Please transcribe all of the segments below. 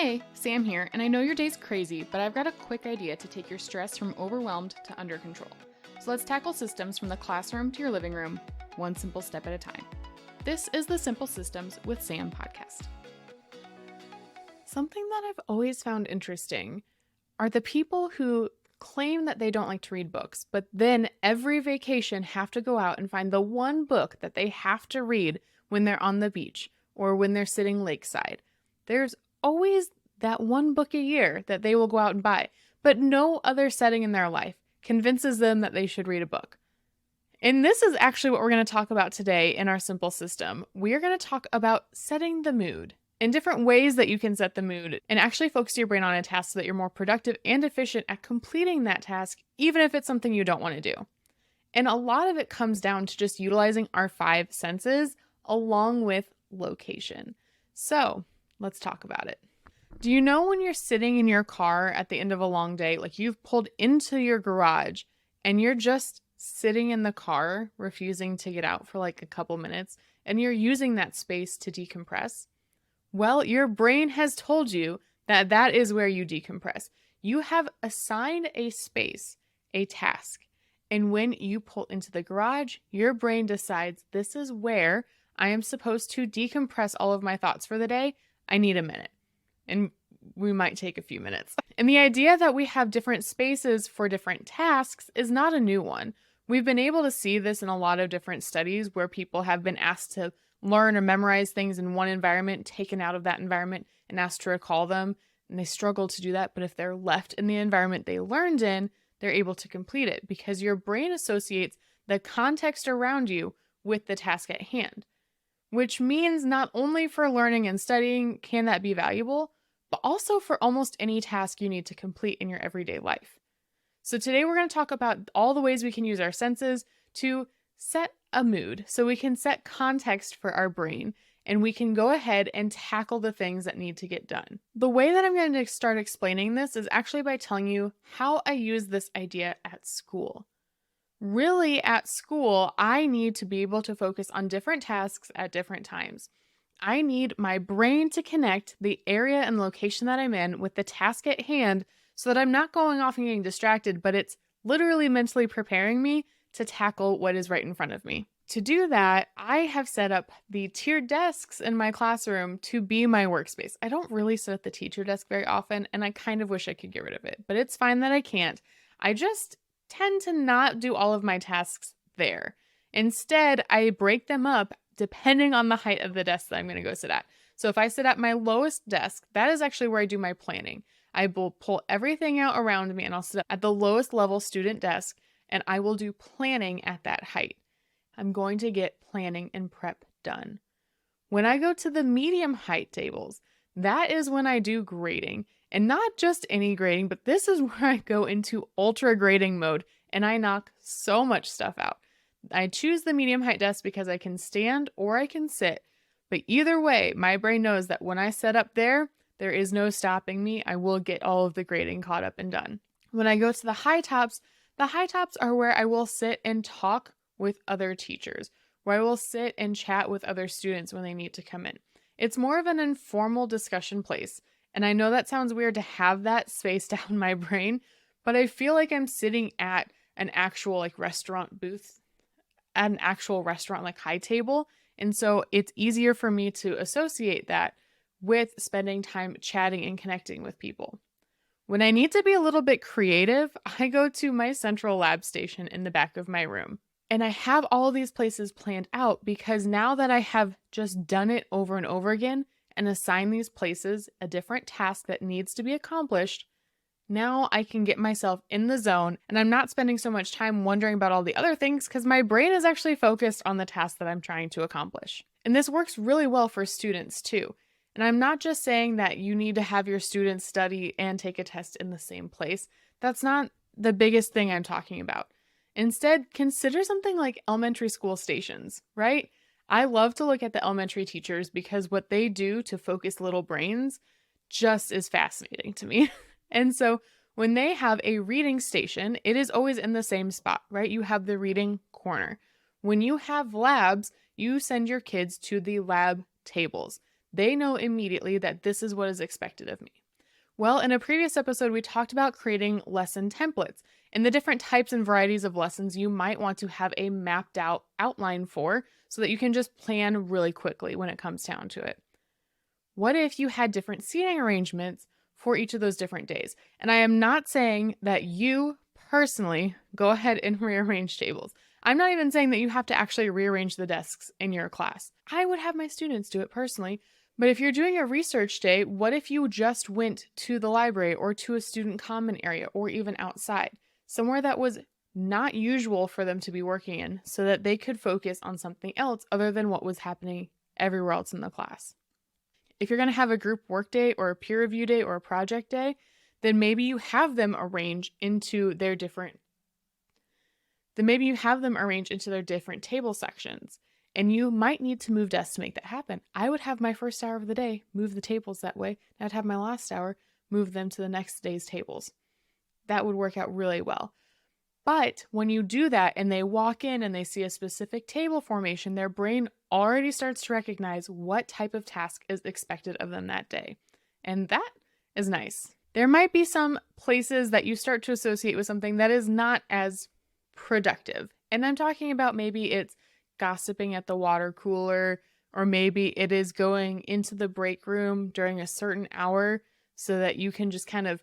Hey, Sam here, and I know your day's crazy, but I've got a quick idea to take your stress from overwhelmed to under control. So let's tackle systems from the classroom to your living room, one simple step at a time. This is the Simple Systems with Sam podcast. Something that I've always found interesting are the people who claim that they don't like to read books, but then every vacation have to go out and find the one book that they have to read when they're on the beach or when they're sitting lakeside. There's always that one book a year that they will go out and buy, but no other setting in their life convinces them that they should read a book. And this is actually what we're going to talk about today in our simple system. We are going to talk about setting the mood and different ways that you can set the mood and actually focus your brain on a task so that you're more productive and efficient at completing that task, even if it's something you don't want to do. And a lot of it comes down to just utilizing our 5 senses along with location. So let's talk about it. Do you know when you're sitting in your car at the end of a long day, like you've pulled into your garage and you're just sitting in the car, refusing to get out for like a couple minutes, and you're using that space to decompress? Well, your brain has told you that that is where you decompress. You have assigned a space, a task, and when you pull into the garage, your brain decides this is where I am supposed to decompress all of my thoughts for the day. I need a minute. And we might take a few minutes. And the idea that we have different spaces for different tasks is not a new one. We've been able to see this in a lot of different studies where people have been asked to learn or memorize things in one environment, taken out of that environment, and asked to recall them. And they struggle to do that. But if they're left in the environment they learned in, they're able to complete it because your brain associates the context around you with the task at hand. Which means not only for learning and studying can that be valuable, but also for almost any task you need to complete in your everyday life. So today we're going to talk about all the ways we can use our senses to set a mood so we can set context for our brain and we can go ahead and tackle the things that need to get done. The way that I'm going to start explaining this is actually by telling you how I use this idea at school. Really, at school, I need to be able to focus on different tasks at different times. I need my brain to connect the area and location that I'm in with the task at hand so that I'm not going off and getting distracted, but it's literally mentally preparing me to tackle what is right in front of me. To do that, I have set up the tiered desks in my classroom to be my workspace. I don't really sit at the teacher desk very often, and I kind of wish I could get rid of it, but it's fine that I can't. I just tend to not do all of my tasks there. Instead, I break them up depending on the height of the desk that I'm going to go sit at. So if I sit at my lowest desk, that is actually where I do my planning. I will pull everything out around me and I'll sit at the lowest level student desk and I will do planning at that height. I'm going to get planning and prep done. When I go to the medium height tables, that is when I do grading. And not just any grading, but this is where I go into ultra grading mode and I knock so much stuff out. I choose the medium height desk because I can stand or I can sit. But either way, my brain knows that when I set up there, there is no stopping me. I will get all of the grading caught up and done. When I go to the high tops are where I will sit and talk with other teachers, where I will sit and chat with other students when they need to come in. It's more of an informal discussion place. And I know that sounds weird to have that spaced out in my brain, but I feel like I'm sitting at an actual restaurant booth, at an actual restaurant high table. And so it's easier for me to associate that with spending time chatting and connecting with people. When I need to be a little bit creative, I go to my central lab station in the back of my room. And I have all these places planned out because now that I have just done it over and over again, and assign these places a different task that needs to be accomplished, now I can get myself in the zone and I'm not spending so much time wondering about all the other things because my brain is actually focused on the task that I'm trying to accomplish. And this works really well for students too. And I'm not just saying that you need to have your students study and take a test in the same place. That's not the biggest thing I'm talking about. Instead, consider something like elementary school stations, right? I love to look at the elementary teachers because what they do to focus little brains just is fascinating to me. And so when they have a reading station, it is always in the same spot, right? You have the reading corner. When you have labs, you send your kids to the lab tables. They know immediately that this is what is expected of me. Well, in a previous episode, we talked about creating lesson templates and the different types and varieties of lessons you might want to have a mapped out outline for so that you can just plan really quickly when it comes down to it. What if you had different seating arrangements for each of those different days? And I am not saying that you personally go ahead and rearrange tables. I'm not even saying that you have to actually rearrange the desks in your class. I would have my students do it personally. But if you're doing a research day, what if you just went to the library or to a student common area or even outside, somewhere that was not usual for them to be working in so that they could focus on something else other than what was happening everywhere else in the class? If you're going to have a group work day or a peer review day or a project day, then maybe you have them arrange into their different table sections. And you might need to move desks to make that happen. I would have my first hour of the day move the tables that way, and I'd have my last hour move them to the next day's tables. That would work out really well. But when you do that and they walk in and they see a specific table formation, their brain already starts to recognize what type of task is expected of them that day. And that is nice. There might be some places that you start to associate with something that is not as productive. And I'm talking about maybe it's gossiping at the water cooler, or maybe it is going into the break room during a certain hour so that you can just kind of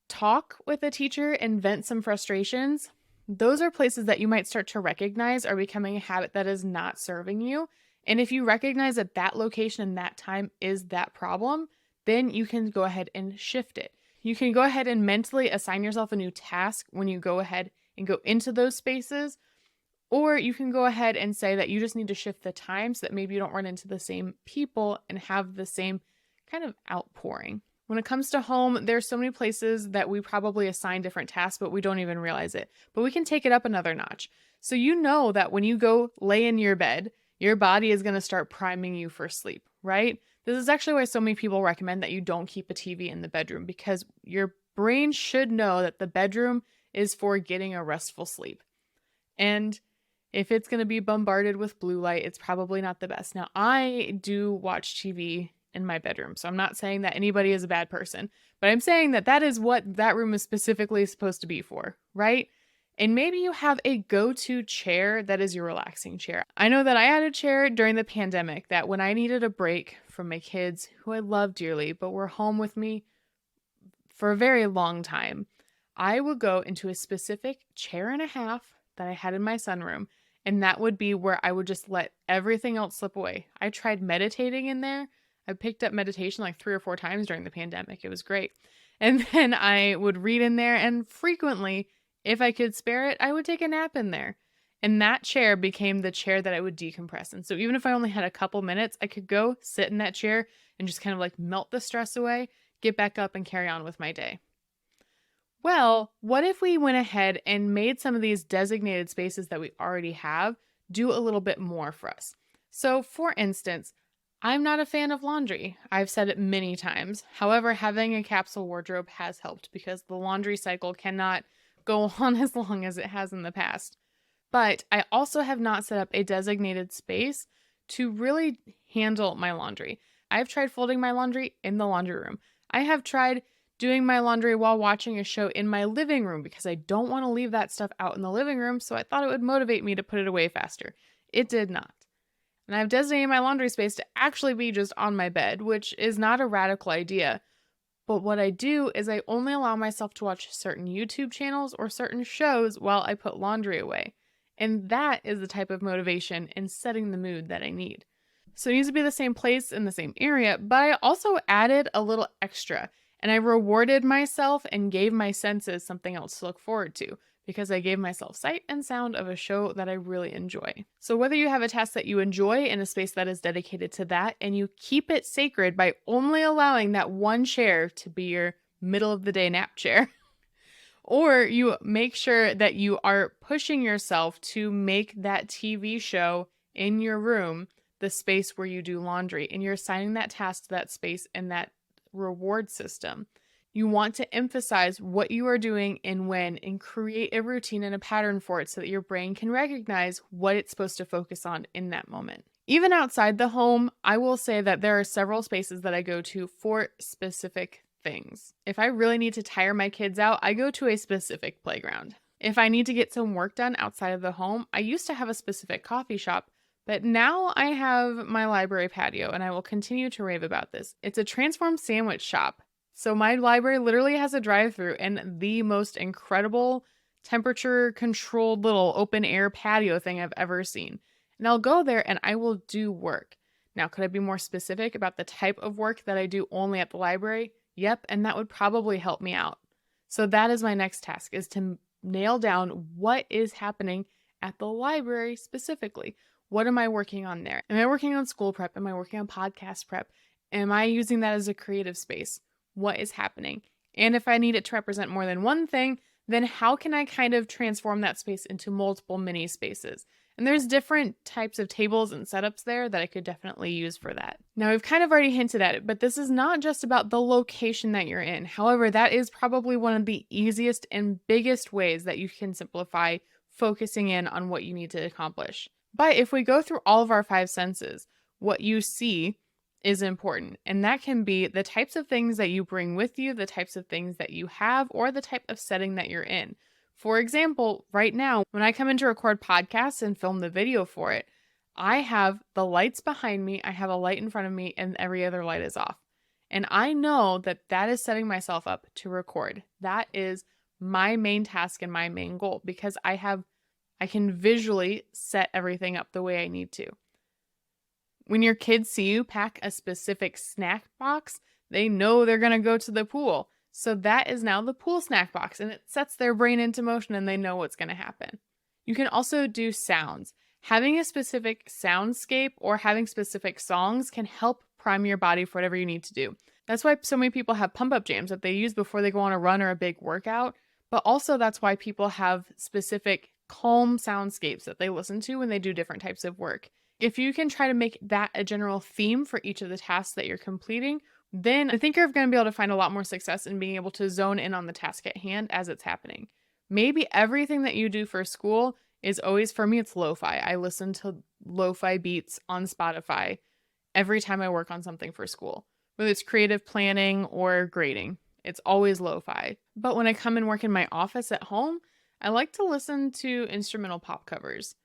talk with a teacher and vent some frustrations. Those are places that you might start to recognize are becoming a habit that is not serving you. And if you recognize that that location and that time is that problem, then you can go ahead and shift it. You can go ahead and mentally assign yourself a new task when you go ahead and go into those spaces. Or you can go ahead and say that you just need to shift the time so that maybe you don't run into the same people and have the same kind of outpouring. When it comes to home, there's so many places that we probably assign different tasks, but we don't even realize it. But we can take it up another notch. So you know that when you go lay in your bed, your body is going to start priming you for sleep, right? This is actually why so many people recommend that you don't keep a TV in the bedroom, because your brain should know that the bedroom is for getting a restful sleep. And if it's going to be bombarded with blue light, it's probably not the best. Now, I do watch TV in my bedroom, so I'm not saying that anybody is a bad person, but I'm saying that that is what that room is specifically supposed to be for, right? And maybe you have a go-to chair that is your relaxing chair. I know that I had a chair during the pandemic that when I needed a break from my kids, who I love dearly, but were home with me for a very long time, I would go into a specific chair and a half that I had in my sunroom. And that would be where I would just let everything else slip away. I tried meditating in there. I picked up meditation like 3 or 4 times during the pandemic. It was great. And then I would read in there, and frequently, if I could spare it, I would take a nap in there. And that chair became the chair that I would decompress in. So even if I only had a couple minutes, I could go sit in that chair and just kind of like melt the stress away, get back up and carry on with my day. Well, what if we went ahead and made some of these designated spaces that we already have do a little bit more for us? So, for instance, I'm not a fan of laundry. I've said it many times. However, having a capsule wardrobe has helped because the laundry cycle cannot go on as long as it has in the past. But I also have not set up a designated space to really handle my laundry. I've tried folding my laundry in the laundry room. I have tried doing my laundry while watching a show in my living room because I don't want to leave that stuff out in the living room, so I thought it would motivate me to put it away faster. It did not. And I've designated my laundry space to actually be just on my bed, which is not a radical idea. But what I do is I only allow myself to watch certain YouTube channels or certain shows while I put laundry away. And that is the type of motivation and setting the mood that I need. So it needs to be the same place in the same area, but I also added a little extra. And I rewarded myself and gave my senses something else to look forward to because I gave myself sight and sound of a show that I really enjoy. So whether you have a task that you enjoy in a space that is dedicated to that and you keep it sacred by only allowing that one chair to be your middle of the day nap chair, or you make sure that you are pushing yourself to make that TV show in your room the space where you do laundry and you're assigning that task to that space and that reward system. You want to emphasize what you are doing and when and create a routine and a pattern for it so that your brain can recognize what it's supposed to focus on in that moment. Even outside the home, I will say that there are several spaces that I go to for specific things. If I really need to tire my kids out, I go to a specific playground. If I need to get some work done outside of the home, I used to have a specific coffee shop, but now I have my library patio, and I will continue to rave about this. It's a transformed sandwich shop. So my library literally has a drive-through and the most incredible temperature controlled little open air patio thing I've ever seen. And I'll go there and I will do work. Now, could I be more specific about the type of work that I do only at the library? Yep, and that would probably help me out. So that is my next task, is to nail down what is happening at the library specifically. What am I working on there? Am I working on school prep? Am I working on podcast prep? Am I using that as a creative space? What is happening? And if I need it to represent more than one thing, then how can I kind of transform that space into multiple mini spaces? And there's different types of tables and setups there that I could definitely use for that. Now, we've kind of already hinted at it, but this is not just about the location that you're in. However, that is probably one of the easiest and biggest ways that you can simplify focusing in on what you need to accomplish. But if we go through all of our 5 senses, what you see is important. And that can be the types of things that you bring with you, the types of things that you have, or the type of setting that you're in. For example, right now, when I come in to record podcasts and film the video for it, I have the lights behind me, I have a light in front of me, and every other light is off. And I know that that is setting myself up to record. That is my main task and my main goal, because I can visually set everything up the way I need to. When your kids see you pack a specific snack box, they know they're going to go to the pool. So that is now the pool snack box, and it sets their brain into motion and they know what's going to happen. You can also do sounds. Having a specific soundscape or having specific songs can help prime your body for whatever you need to do. That's why so many people have pump-up jams that they use before they go on a run or a big workout. But also that's why people have specific calm soundscapes that they listen to when they do different types of work. If you can try to make that a general theme for each of the tasks that you're completing, then I think you're going to be able to find a lot more success in being able to zone in on the task at hand as it's happening. Maybe everything that you do for school is always, for me, it's lo-fi. I listen to lo-fi beats on Spotify every time I work on something for school, whether it's creative planning or grading. It's always lo-fi. But when I come and work in my office at home, I like to listen to instrumental pop covers.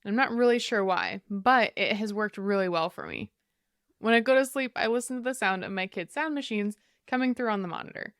I'm not really sure why, but it has worked really well for me. When I go to sleep, I listen to the sound of my kids' sound machines coming through on the monitor.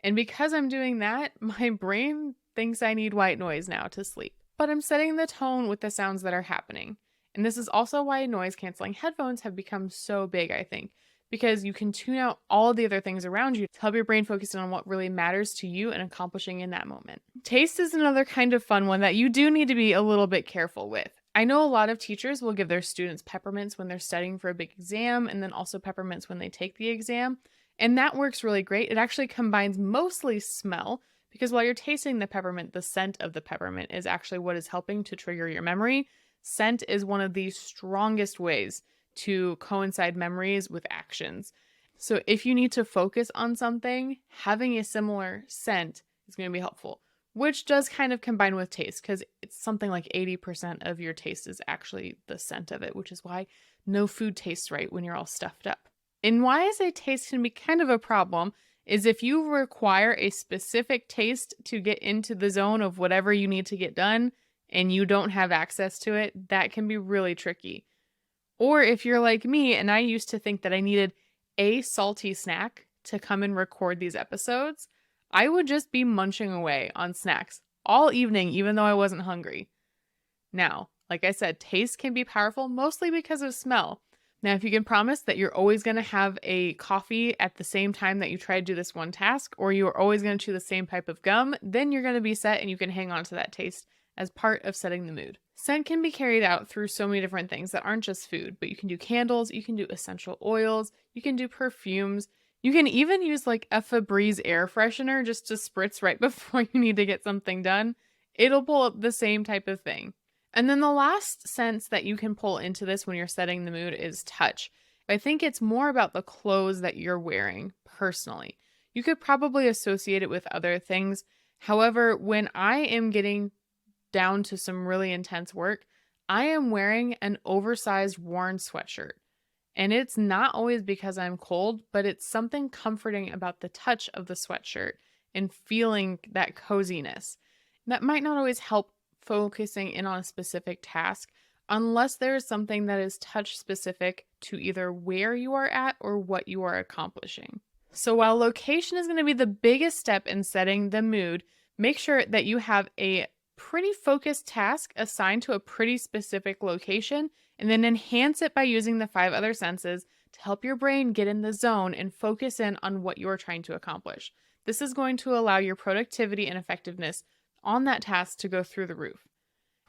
And because I'm doing that, my brain thinks I need white noise now to sleep. But I'm setting the tone with the sounds that are happening. And this is also why noise-canceling headphones have become so big, I think, because you can tune out all of the other things around you to help your brain focus on what really matters to you and accomplishing in that moment. Taste is another kind of fun one that you do need to be a little bit careful with. I know a lot of teachers will give their students peppermints when they're studying for a big exam, and then also peppermints when they take the exam. And that works really great. It actually combines mostly smell, because while you're tasting the peppermint, the scent of the peppermint is actually what is helping to trigger your memory. Scent is one of the strongest ways to coincide memories with actions. So if you need to focus on something, having a similar scent is going to be helpful. Which does kind of combine with taste, because it's something like 80% of your taste is actually the scent of it, which is why no food tastes right when you're all stuffed up. And why I say taste can be kind of a problem is if you require a specific taste to get into the zone of whatever you need to get done and you don't have access to it, that can be really tricky. Or if you're like me and I used to think that I needed a salty snack to come and record these episodes, I would just be munching away on snacks all evening, even though I wasn't hungry. Now, like I said, taste can be powerful, mostly because of smell. Now, if you can promise that you're always going to have a coffee at the same time that you try to do this one task, or you're always going to chew the same type of gum, then you're going to be set and you can hang on to that taste as part of setting the mood. Scent can be carried out through so many different things that aren't just food, but you can do candles, you can do essential oils, you can do perfumes. You can even use like a Febreze air freshener just to spritz right before you need to get something done. It'll pull up the same type of thing. And then the last sense that you can pull into this when you're setting the mood is touch. I think it's more about the clothes that you're wearing personally. You could probably associate it with other things. However, when I am getting down to some really intense work, I am wearing an oversized worn sweatshirt. And it's not always because I'm cold, but it's something comforting about the touch of the sweatshirt and feeling that coziness. That might not always help focusing in on a specific task unless there is something that is touch specific to either where you are at or what you are accomplishing. So while location is going to be the biggest step in setting the mood, make sure that you have a pretty focused task assigned to a pretty specific location, and then enhance it by using the 5 other senses to help your brain get in the zone and focus in on what you are trying to accomplish. This is going to allow your productivity and effectiveness on that task to go through the roof.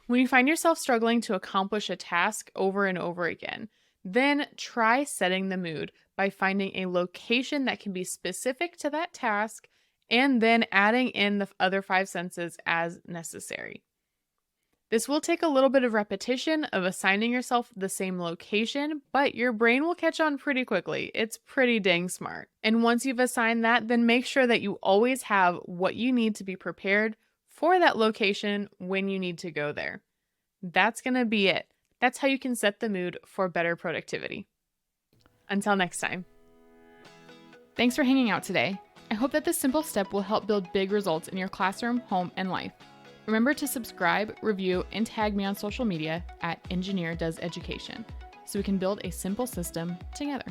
When you find yourself struggling to accomplish a task over and over again, then try setting the mood by finding a location that can be specific to that task and then adding in the other 5 senses as necessary. This will take a little bit of repetition of assigning yourself the same location, but your brain will catch on pretty quickly. It's pretty dang smart. And once you've assigned that, then make sure that you always have what you need to be prepared for that location when you need to go there. That's going to be it. That's how you can set the mood for better productivity. Until next time. Thanks for hanging out today. I hope that this simple step will help build big results in your classroom, home, and life. Remember to subscribe, review, and tag me on social media at Engineer Does Education so we can build a simple system together.